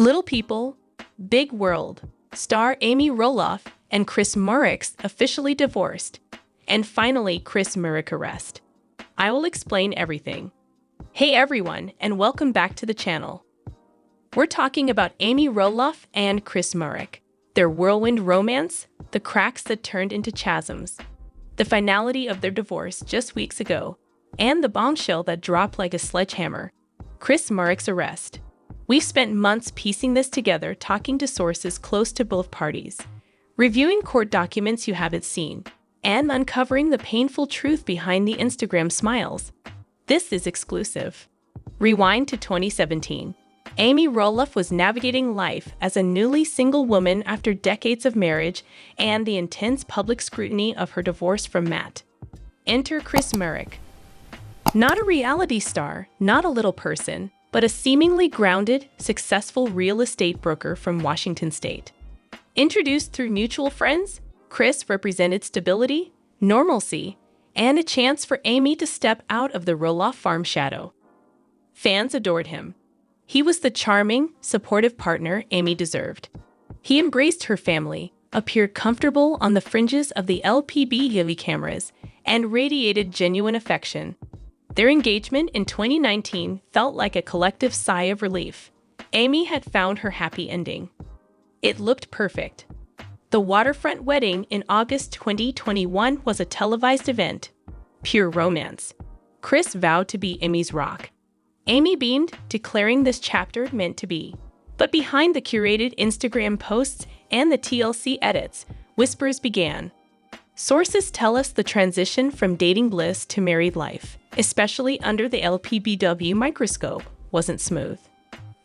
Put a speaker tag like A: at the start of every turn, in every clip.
A: Little People, Big World, star Amy Roloff and Chris Marek officially divorced, and finally Chris Marek arrest. I will explain everything. Hey everyone, and welcome back to the channel. We're talking about Amy Roloff and Chris Marek, their whirlwind romance, the cracks that turned into chasms, the finality of their divorce just weeks ago, and the bombshell that dropped like a sledgehammer, Chris Marek's arrest. We've spent months piecing this together, talking to sources close to both parties, reviewing court documents you haven't seen, and uncovering the painful truth behind the Instagram smiles. This is exclusive. Rewind to 2017. Amy Roloff was navigating life as a newly single woman after decades of marriage and the intense public scrutiny of her divorce from Matt. Enter Chris Marek. Not a reality star, not a little person, but a seemingly grounded, successful real estate broker from Washington State. Introduced through mutual friends, Chris represented stability, normalcy, and a chance for Amy to step out of the Roloff farm shadow. Fans adored him. He was the charming, supportive partner Amy deserved. He embraced her family, appeared comfortable on the fringes of the LPBW cameras, and radiated genuine affection. Their engagement in 2019 felt like a collective sigh of relief. Amy had found her happy ending. It looked perfect. The waterfront wedding in August 2021 was a televised event. Pure romance. Chris vowed to be Amy's rock. Amy beamed, declaring this chapter meant to be. But behind the curated Instagram posts and the TLC edits, whispers began. Sources tell us the transition from dating bliss to married life, especially under the LPBW microscope, wasn't smooth.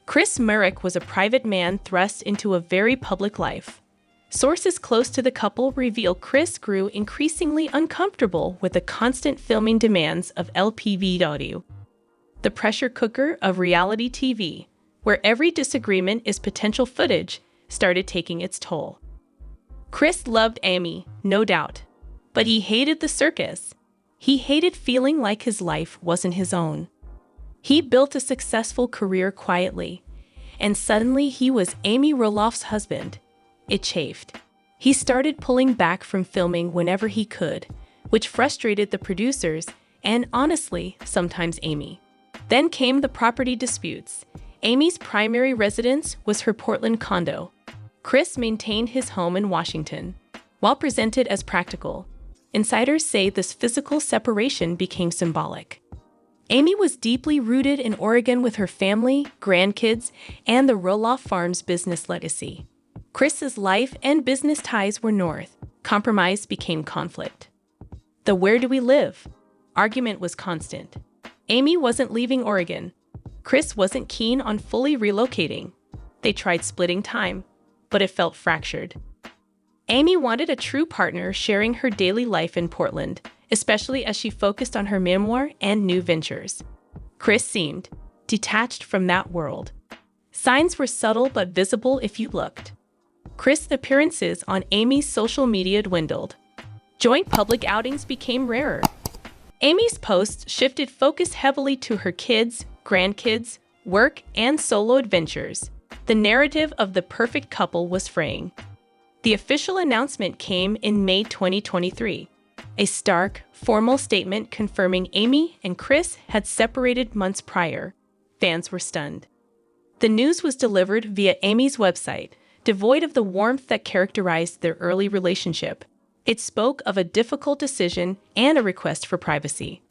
A: Chris Marek was a private man thrust into a very public life. Sources close to the couple reveal Chris grew increasingly uncomfortable with the constant filming demands of LPBW, the pressure cooker of reality TV, where every disagreement is potential footage, started taking its toll. Chris loved Amy, no doubt, but he hated the circus. He hated feeling like his life wasn't his own. He built a successful career quietly, and suddenly he was Amy Roloff's husband. It chafed. He started pulling back from filming whenever he could, which frustrated the producers and, honestly, sometimes Amy. Then came the property disputes. Amy's primary residence was her Portland condo. Chris maintained his home in Washington. While presented as practical, insiders say this physical separation became symbolic. Amy was deeply rooted in Oregon with her family, grandkids, and the Roloff farm's business legacy. Chris's life and business ties were north. Compromise became conflict. The "where do we live?" argument was constant. Amy wasn't leaving Oregon. Chris wasn't keen on fully relocating. They tried splitting time, but it felt fractured. Amy wanted a true partner sharing her daily life in Portland, especially as she focused on her memoir and new ventures. Chris seemed detached from that world. Signs were subtle but visible if you looked. Chris' appearances on Amy's social media dwindled. Joint public outings became rarer. Amy's posts shifted focus heavily to her kids, grandkids, work, and solo adventures. The narrative of the perfect couple was fraying. The official announcement came in May 2023. A stark, formal statement confirming Amy and Chris had separated months prior. Fans were stunned. The news was delivered via Amy's website, devoid of the warmth that characterized their early relationship. It spoke of a difficult decision and a request for privacy.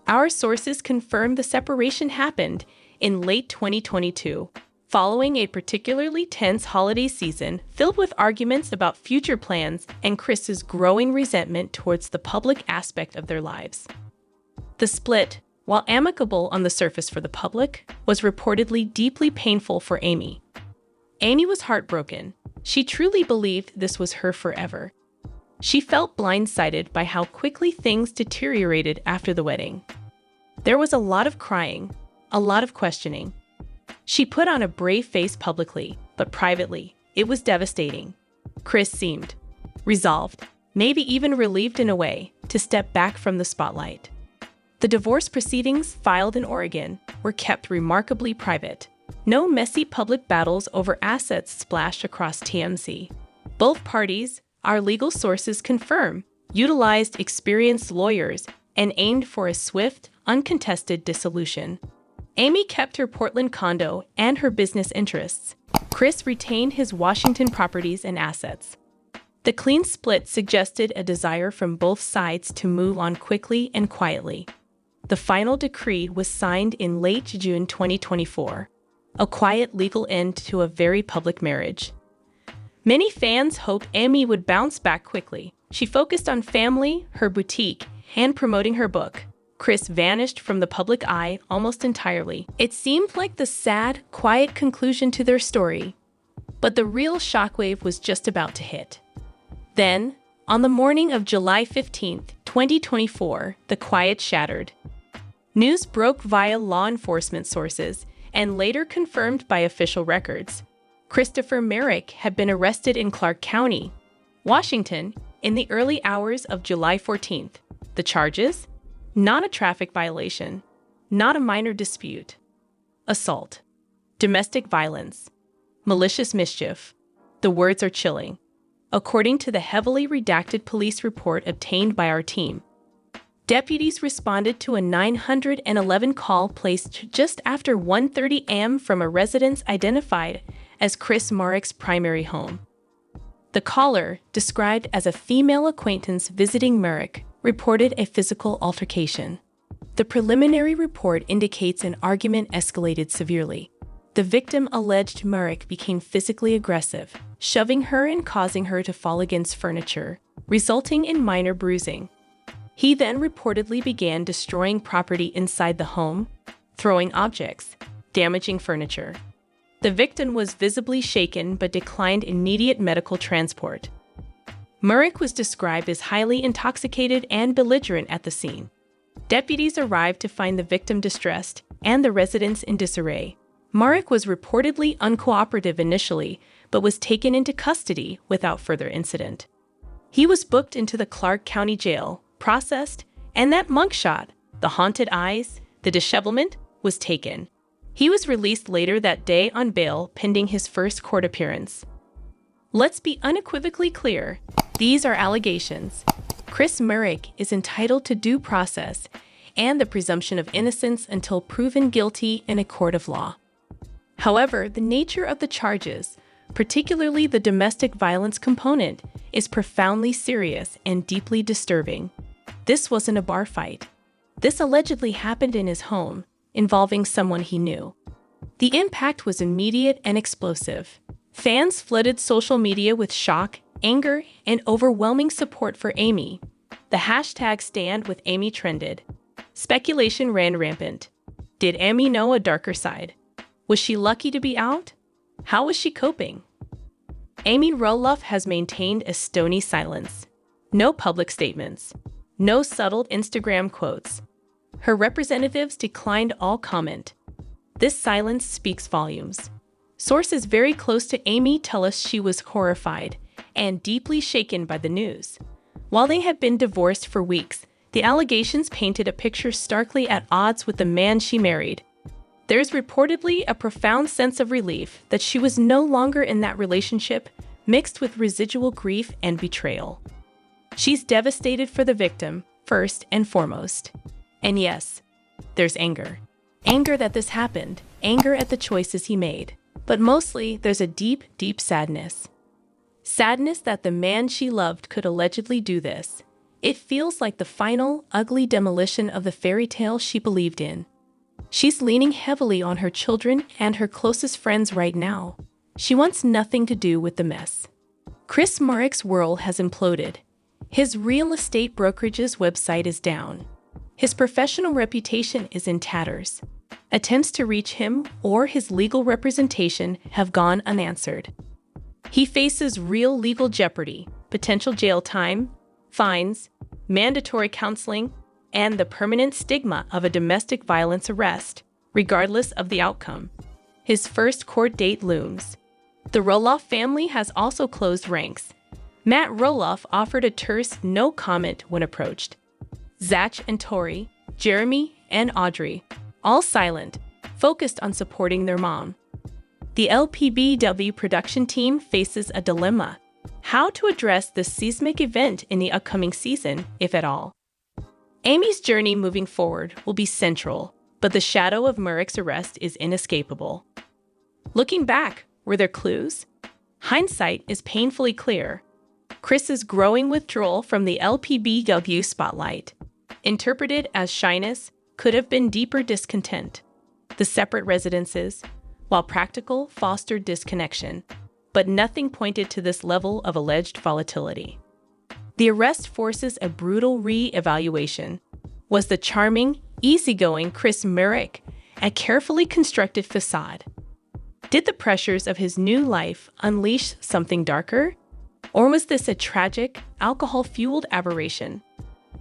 A: Our sources confirmed the separation happened in late 2022, following a particularly tense holiday season filled with arguments about future plans and Chris's growing resentment towards the public aspect of their lives. The split, while amicable on the surface for the public, was reportedly deeply painful for Amy. Amy was heartbroken. She truly believed this was her forever. She felt blindsided by how quickly things deteriorated after the wedding. There was a lot of crying, a lot of questioning. She put on a brave face publicly, but privately, it was devastating. Chris seemed resolved, maybe even relieved in a way, to step back from the spotlight. The divorce proceedings filed in Oregon were kept remarkably private. No messy public battles over assets splashed across TMZ. Both parties, our legal sources confirm, utilized experienced lawyers and aimed for a swift, uncontested dissolution. Amy kept her Portland condo and her business interests. Chris retained his Washington properties and assets. The clean split suggested a desire from both sides to move on quickly and quietly. The final decree was signed in late June 2024, a quiet legal end to a very public marriage. Many fans hoped Amy would bounce back quickly. She focused on family, her boutique, and promoting her book. Chris vanished from the public eye almost entirely. It seemed like the sad, quiet conclusion to their story. But the real shockwave was just about to hit. Then, on the morning of July 15, 2024, the quiet shattered. News broke via law enforcement sources and later confirmed by official records. Christopher Marek had been arrested in Clark County, Washington, in the early hours of July 14th. The charges? Not a traffic violation, not a minor dispute. Assault, domestic violence, malicious mischief. The words are chilling. According to the heavily redacted police report obtained by our team, deputies responded to a 911 call placed just after 1:30 a.m. from a residence identified as Chris Marek's primary home. The caller, described as a female acquaintance visiting Marek, reported a physical altercation. The preliminary report indicates an argument escalated severely. The victim alleged Marek became physically aggressive, shoving her and causing her to fall against furniture, resulting in minor bruising. He then reportedly began destroying property inside the home, throwing objects, damaging furniture. The victim was visibly shaken but declined immediate medical transport. Marek was described as highly intoxicated and belligerent at the scene. Deputies arrived to find the victim distressed and the residents in disarray. Marek was reportedly uncooperative initially, but was taken into custody without further incident. He was booked into the Clark County Jail, processed, and that mugshot, the haunted eyes, the dishevelment, was taken. He was released later that day on bail pending his first court appearance. Let's be unequivocally clear, these are allegations. Chris Marek is entitled to due process and the presumption of innocence until proven guilty in a court of law. However, the nature of the charges, particularly the domestic violence component, is profoundly serious and deeply disturbing. This wasn't a bar fight. This allegedly happened in his home, involving someone he knew. The impact was immediate and explosive. Fans flooded social media with shock, anger, and overwhelming support for Amy. The hashtag #StandWithAmy trended. Speculation ran rampant. Did Amy know a darker side? Was she lucky to be out? How was she coping? Amy Roloff has maintained a stony silence. No public statements. No subtle Instagram quotes. Her representatives declined all comment. This silence speaks volumes. Sources very close to Amy tell us she was horrified and deeply shaken by the news. While they had been divorced for weeks, the allegations painted a picture starkly at odds with the man she married. There's reportedly a profound sense of relief that she was no longer in that relationship, mixed with residual grief and betrayal. She's devastated for the victim, first and foremost. And yes, there's anger. Anger that this happened, anger at the choices he made. But mostly, there's a deep, deep sadness. Sadness that the man she loved could allegedly do this. It feels like the final, ugly demolition of the fairy tale she believed in. She's leaning heavily on her children and her closest friends right now. She wants nothing to do with the mess. Chris Marek's world has imploded. His real estate brokerage's website is down. His professional reputation is in tatters. Attempts to reach him or his legal representation have gone unanswered. He faces real legal jeopardy, potential jail time, fines, mandatory counseling, and the permanent stigma of a domestic violence arrest, regardless of the outcome. His first court date looms. The Roloff family has also closed ranks. Matt Roloff offered a terse no comment when approached. Zach and Tori, Jeremy and Audrey, all silent, focused on supporting their mom. The LPBW production team faces a dilemma: how to address this seismic event in the upcoming season, if at all. Amy's journey moving forward will be central, but the shadow of Marek's arrest is inescapable. Looking back, were there clues? Hindsight is painfully clear. Chris's growing withdrawal from the LPBW spotlight, interpreted as shyness, could have been deeper discontent. The separate residences, while practical, fostered disconnection, but nothing pointed to this level of alleged volatility. The arrest forces a brutal re-evaluation. Was the charming, easygoing Chris Marek a carefully constructed facade? Did the pressures of his new life unleash something darker? Or was this a tragic, alcohol-fueled aberration?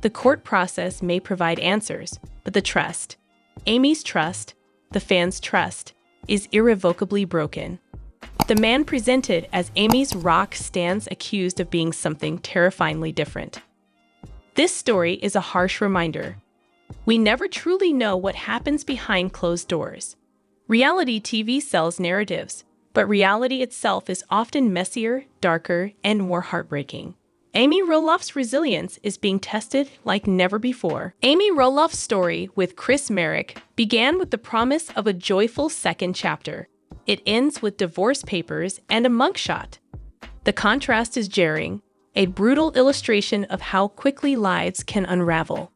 A: The court process may provide answers, but the trust, Amy's trust, the fans' trust, is irrevocably broken. The man presented as Amy's rock stands accused of being something terrifyingly different. This story is a harsh reminder. We never truly know what happens behind closed doors. Reality TV sells narratives, but reality itself is often messier, darker, and more heartbreaking. Amy Roloff's resilience is being tested like never before. Amy Roloff's story with Chris Marek began with the promise of a joyful second chapter. It ends with divorce papers and a mugshot. The contrast is jarring, a brutal illustration of how quickly lives can unravel.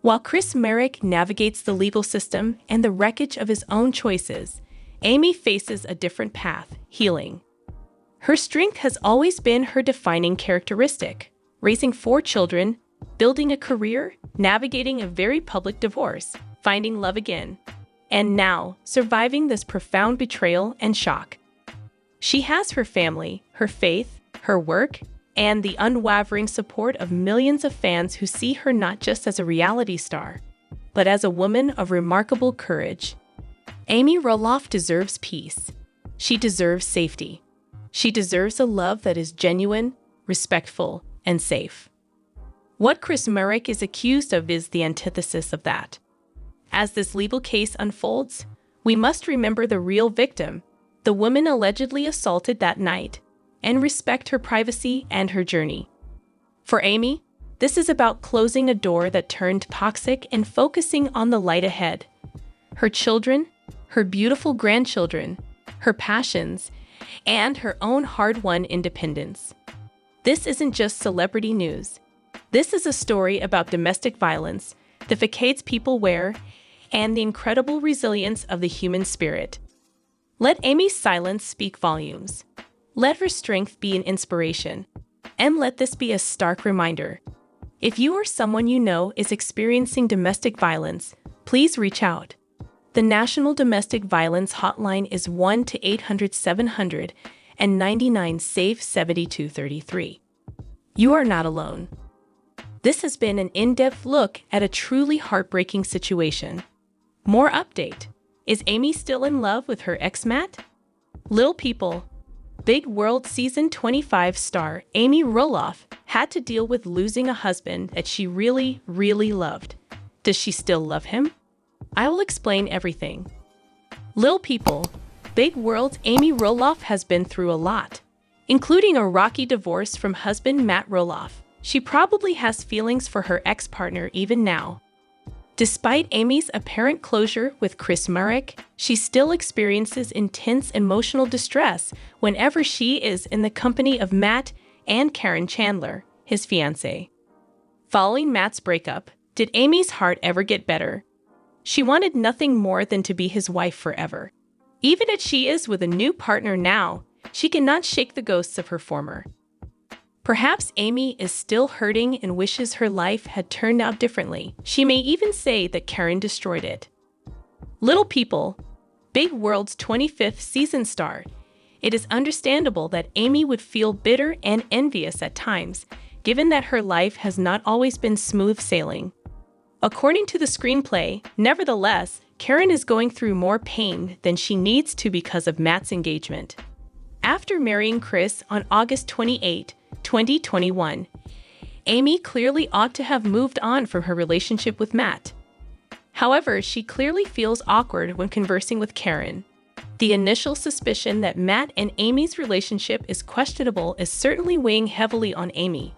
A: While Chris Marek navigates the legal system and the wreckage of his own choices, Amy faces a different path: healing. Her strength has always been her defining characteristic: raising 4 children, building a career, navigating a very public divorce, finding love again, and now surviving this profound betrayal and shock. She has her family, her faith, her work, and the unwavering support of millions of fans who see her not just as a reality star, but as a woman of remarkable courage. Amy Roloff deserves peace. She deserves safety. She deserves a love that is genuine, respectful, and safe. What Chris Marek is accused of is the antithesis of that. As this legal case unfolds, we must remember the real victim, the woman allegedly assaulted that night, and respect her privacy and her journey. For Amy, this is about closing a door that turned toxic and focusing on the light ahead. Her children, her beautiful grandchildren, her passions, and her own hard-won independence. This isn't just celebrity news. This is a story about domestic violence, the facades people wear, and the incredible resilience of the human spirit. Let Amy's silence speak volumes. Let her strength be an inspiration. And let this be a stark reminder. If you or someone you know is experiencing domestic violence, please reach out. The National Domestic Violence Hotline is 1-800-700-99-SAFE-7233. You are not alone. This has been an in-depth look at a truly heartbreaking situation. More update. Is Amy still in love with her ex Matt? Little people. Big World Season 25 star Amy Roloff had to deal with losing a husband that she really, really loved. Does she still love him? I will explain everything. Little people, Big World's Amy Roloff has been through a lot, including a rocky divorce from husband Matt Roloff. She probably has feelings for her ex-partner even now. Despite Amy's apparent closure with Chris Marek, she still experiences intense emotional distress whenever she is in the company of Matt and Karen Chandler, his fiancée. Following Matt's breakup, did Amy's heart ever get better? She wanted nothing more than to be his wife forever. Even as she is with a new partner now, she cannot shake the ghosts of her former. Perhaps Amy is still hurting and wishes her life had turned out differently. She may even say that Karen destroyed it. Little people, Big World's 25th season star. It is understandable that Amy would feel bitter and envious at times, given that her life has not always been smooth sailing. According to the screenplay, nevertheless, Karen is going through more pain than she needs to because of Matt's engagement. After marrying Chris on August 28, 2021, Amy clearly ought to have moved on from her relationship with Matt. However, she clearly feels awkward when conversing with Karen. The initial suspicion that Matt and Amy's relationship is questionable is certainly weighing heavily on Amy.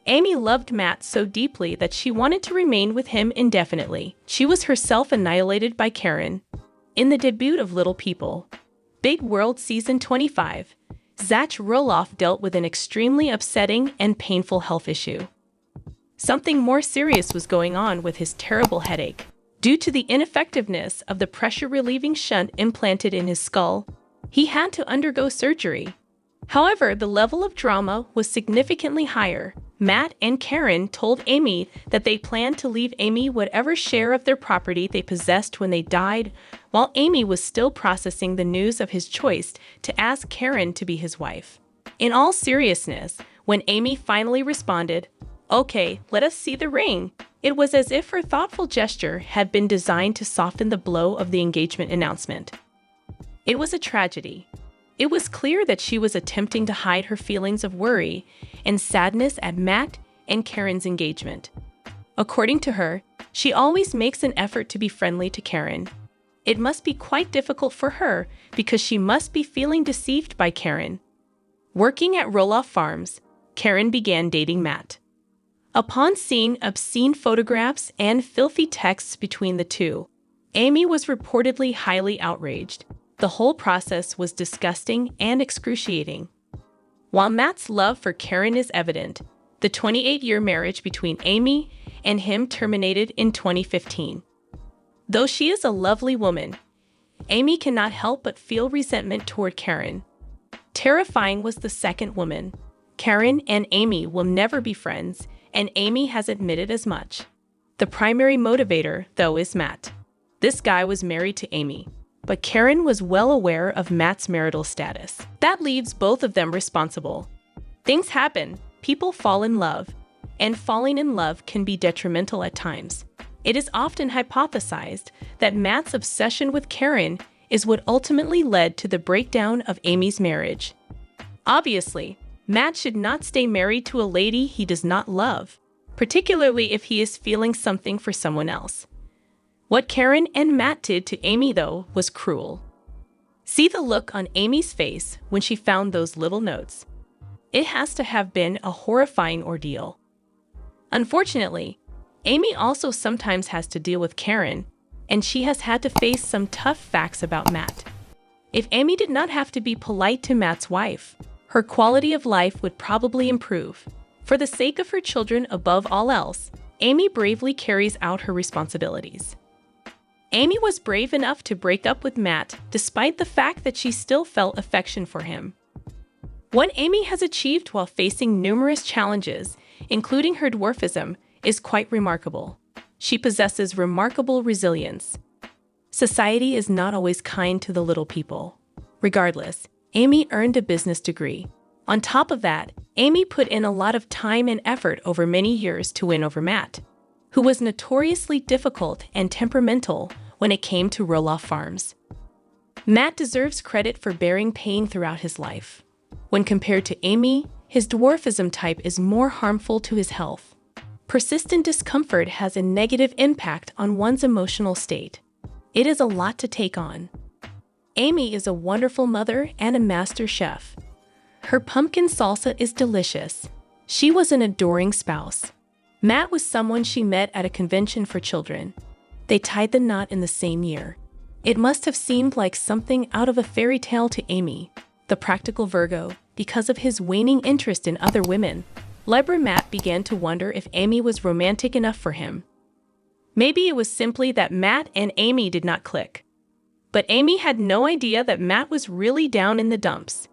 A: Amy loved Matt so deeply that she wanted to remain with him indefinitely. She was herself annihilated by Karen. In the debut of Little People, Big World Season 25, Tori Roloff dealt with an extremely upsetting and painful health issue. Something more serious was going on with his terrible headache. Due to the ineffectiveness of the pressure-relieving shunt implanted in his skull, he had to undergo surgery. However, the level of drama was significantly higher. Matt and Karen told Amy that they planned to leave Amy whatever share of their property they possessed when they died, while Amy was still processing the news of his choice to ask Karen to be his wife. In all seriousness, when Amy finally responded, "Okay, let us see the ring," it was as if her thoughtful gesture had been designed to soften the blow of the engagement announcement. It was a tragedy. It was clear that she was attempting to hide her feelings of worry and sadness at Matt and Karen's engagement. According to her, she always makes an effort to be friendly to Karen. It must be quite difficult for her because she must be feeling deceived by Karen. Working at Roloff Farms, Karen began dating Matt. Upon seeing obscene photographs and filthy texts between the two, Amy was reportedly highly outraged. The whole process was disgusting and excruciating. While Matt's love for Karen is evident, the 28-year marriage between Amy and him terminated in 2015. Though she is a lovely woman, Amy cannot help but feel resentment toward Karen. Terrifying was the second woman. Karen and Amy will never be friends, and Amy has admitted as much. The primary motivator, though, is Matt. This guy was married to Amy, but Karen was well aware of Matt's marital status. That leaves both of them responsible. Things happen, people fall in love, and falling in love can be detrimental at times. It is often hypothesized that Matt's obsession with Karen is what ultimately led to the breakdown of Amy's marriage. Obviously, Matt should not stay married to a lady he does not love, particularly if he is feeling something for someone else. What Karen and Matt did to Amy, though, was cruel. See the look on Amy's face when she found those little notes. It has to have been a horrifying ordeal. Unfortunately, Amy also sometimes has to deal with Karen, and she has had to face some tough facts about Matt. If Amy did not have to be polite to Matt's wife, her quality of life would probably improve. For the sake of her children above all else, Amy bravely carries out her responsibilities. Amy was brave enough to break up with Matt despite the fact that she still felt affection for him. What Amy has achieved while facing numerous challenges, including her dwarfism, is quite remarkable. She possesses remarkable resilience. Society is not always kind to the little people. Regardless, Amy earned a business degree. On top of that, Amy put in a lot of time and effort over many years to win over Matt, who was notoriously difficult and temperamental when it came to Roloff Farms. Matt deserves credit for bearing pain throughout his life. When compared to Amy, his dwarfism type is more harmful to his health. Persistent discomfort has a negative impact on one's emotional state. It is a lot to take on. Amy is a wonderful mother and a master chef. Her pumpkin salsa is delicious. She was an adoring spouse. Matt was someone she met at a convention for children. They tied the knot in the same year. It must have seemed like something out of a fairy tale to Amy, the practical Virgo, because of his waning interest in other women. Libra Matt began to wonder if Amy was romantic enough for him. Maybe it was simply that Matt and Amy did not click. But Amy had no idea that Matt was really down in the dumps.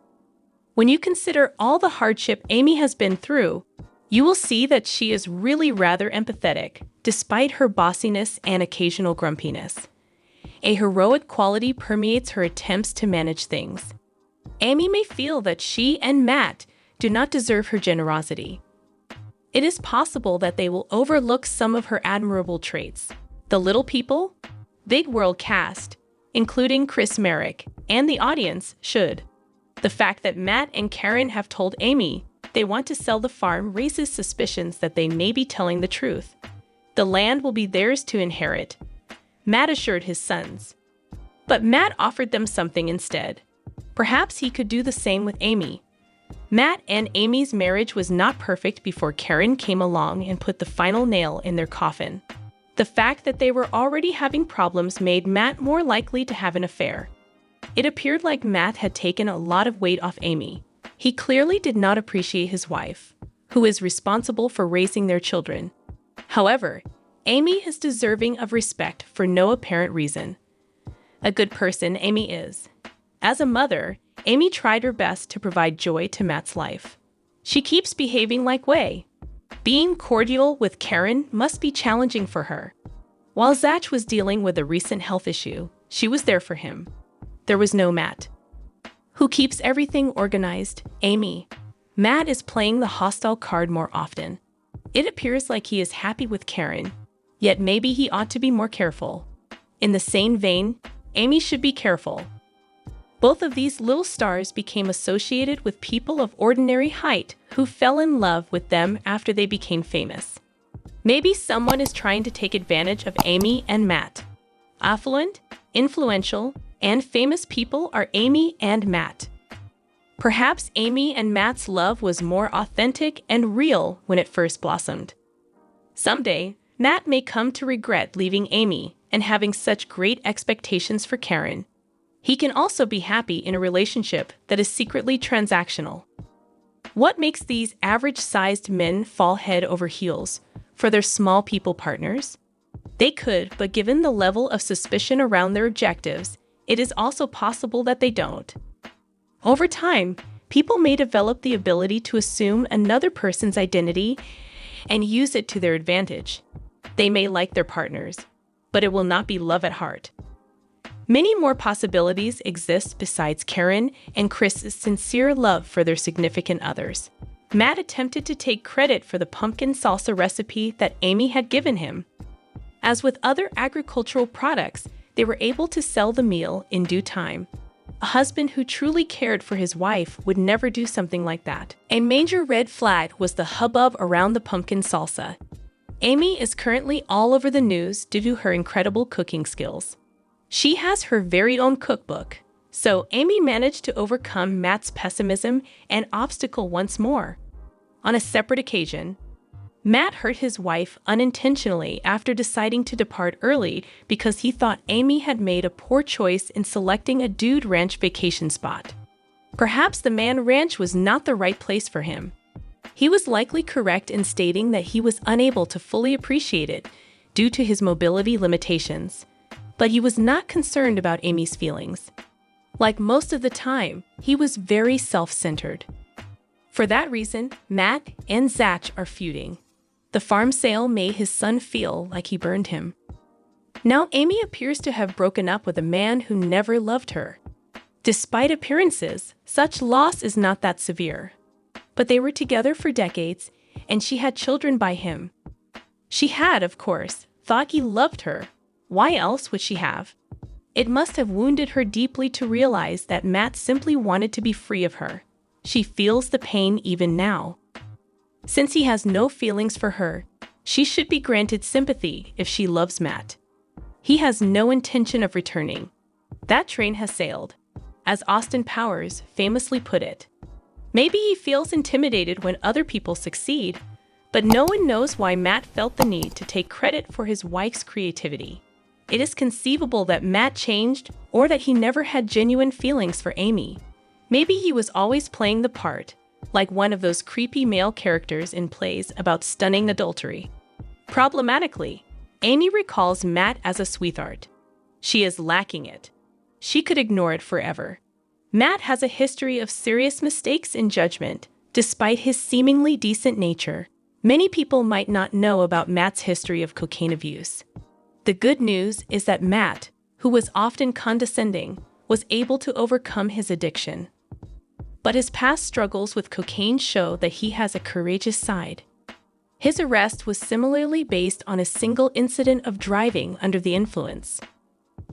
A: When you consider all the hardship Amy has been through, you will see that she is really rather empathetic, despite her bossiness and occasional grumpiness. A heroic quality permeates her attempts to manage things. Amy may feel that she and Matt do not deserve her generosity. It is possible that they will overlook some of her admirable traits. The Little People, Big World cast, including Marek, and the audience should. The fact that Matt and Karen have told Amy they want to sell the farm raises suspicions that they may be telling the truth. The land will be theirs to inherit, Matt assured his sons. But Matt offered them something instead. Perhaps he could do the same with Amy. Matt and Amy's marriage was not perfect before Karen came along and put the final nail in their coffin. The fact that they were already having problems made Matt more likely to have an affair. It appeared like Matt had taken a lot of weight off Amy. He clearly did not appreciate his wife, who is responsible for raising their children. However, Amy is deserving of respect for no apparent reason. A good person Amy is. As a mother, Amy tried her best to provide joy to Matt's life. She keeps behaving like way. Being cordial with Karen must be challenging for her. While Zach was dealing with a recent health issue, she was there for him. There was no Matt. Who keeps everything organized? Amy. Matt is playing the hostile card more often. It appears like he is happy with Karen, yet maybe he ought to be more careful. In the same vein, Amy should be careful. Both of these little stars became associated with people of ordinary height who fell in love with them after they became famous. Maybe someone is trying to take advantage of Amy and Matt. Affluent, influential, and famous people are Amy and Matt. Perhaps Amy and Matt's love was more authentic and real when it first blossomed. Someday, Matt may come to regret leaving Amy and having such great expectations for Karen. He can also be happy in a relationship that is secretly transactional. What makes these average-sized men fall head over heels for their small people partners? They could, but given the level of suspicion around their objectives, it is also possible that they don't. Over time, people may develop the ability to assume another person's identity and use it to their advantage. They may like their partners, but it will not be love at heart. Many more possibilities exist besides Karen and Chris's sincere love for their significant others. Matt attempted to take credit for the pumpkin salsa recipe that Amy had given him. As with other agricultural products, they were able to sell the meal in due time. A husband who truly cared for his wife would never do something like that. A major red flag was the hubbub around the pumpkin salsa. Amy is currently all over the news due to her incredible cooking skills. She has her very own cookbook, so Amy managed to overcome Matt's pessimism and obstacle once more. On a separate occasion, Matt hurt his wife unintentionally after deciding to depart early because he thought Amy had made a poor choice in selecting a dude ranch vacation spot. Perhaps the man ranch was not the right place for him. He was likely correct in stating that he was unable to fully appreciate it due to his mobility limitations. But he was not concerned about Amy's feelings. Like most of the time, he was very self-centered. For that reason, Matt and Zach are feuding. The farm sale made his son feel like he burned him. Now Amy appears to have broken up with a man who never loved her. Despite appearances, such loss is not that severe. But they were together for decades, and she had children by him. She had, of course, thought he loved her. Why else would she have? It must have wounded her deeply to realize that Matt simply wanted to be free of her. She feels the pain even now. Since he has no feelings for her, she should be granted sympathy if she loves Matt. He has no intention of returning. That train has sailed, as Austin Powers famously put it. Maybe he feels intimidated when other people succeed, but no one knows why Matt felt the need to take credit for his wife's creativity. It is conceivable that Matt changed or that he never had genuine feelings for Amy. Maybe he was always playing the part, like one of those creepy male characters in plays about stunning adultery. Problematically, Amy recalls Matt as a sweetheart. She is lacking it. She could ignore it forever. Matt has a history of serious mistakes in judgment, despite his seemingly decent nature. Many people might not know about Matt's history of cocaine abuse. The good news is that Matt, who was often condescending, was able to overcome his addiction. But his past struggles with cocaine show that he has a courageous side. His arrest was similarly based on a single incident of driving under the influence.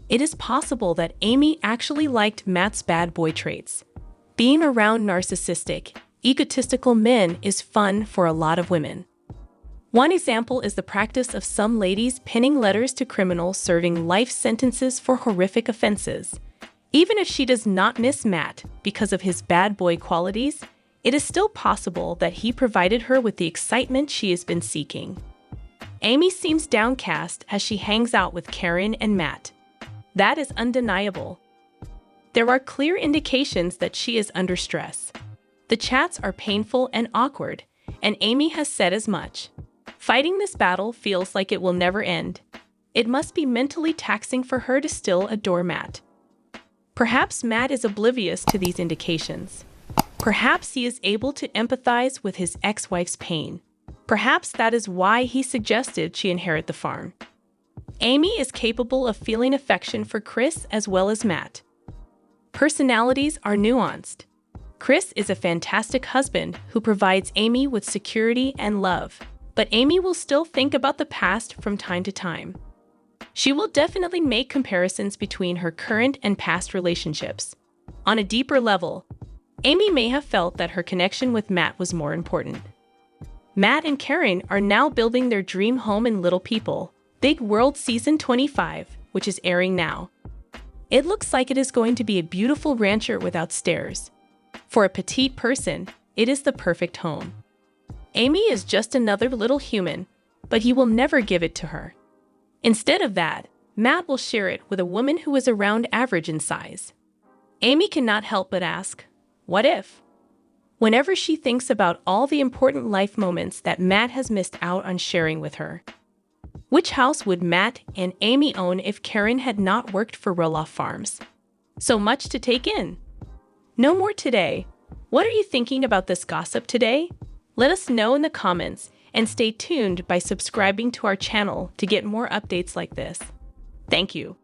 A: It is possible that Amy actually liked Matt's bad boy traits. Being around narcissistic, egotistical men is fun for a lot of women. One example is the practice of some ladies penning letters to criminals serving life sentences for horrific offenses. Even if she does not miss Matt because of his bad boy qualities, it is still possible that he provided her with the excitement she has been seeking. Amy seems downcast as she hangs out with Karen and Matt. That is undeniable. There are clear indications that she is under stress. The chats are painful and awkward, and Amy has said as much. Fighting this battle feels like it will never end. It must be mentally taxing for her to still adore Matt. Perhaps Matt is oblivious to these indications. Perhaps he is able to empathize with his ex-wife's pain. Perhaps that is why he suggested she inherit the farm. Amy is capable of feeling affection for Chris as well as Matt. Personalities are nuanced. Chris is a fantastic husband who provides Amy with security and love, but Amy will still think about the past from time to time. She will definitely make comparisons between her current and past relationships. On a deeper level, Amy may have felt that her connection with Matt was more important. Matt and Karen are now building their dream home in Little People, Big World Season 25, which is airing now. It looks like it is going to be a beautiful rancher without stairs. For a petite person, it is the perfect home. Amy is just another little human, but he will never give it to her. Instead of that, Matt will share it with a woman who is around average in size. Amy cannot help but ask, what if? Whenever she thinks about all the important life moments that Matt has missed out on sharing with her. Which house would Matt and Amy own if Karen had not worked for Roloff Farms? So much to take in. No more today. What are you thinking about this gossip today? Let us know in the comments and stay tuned by subscribing to our channel to get more updates like this. Thank you.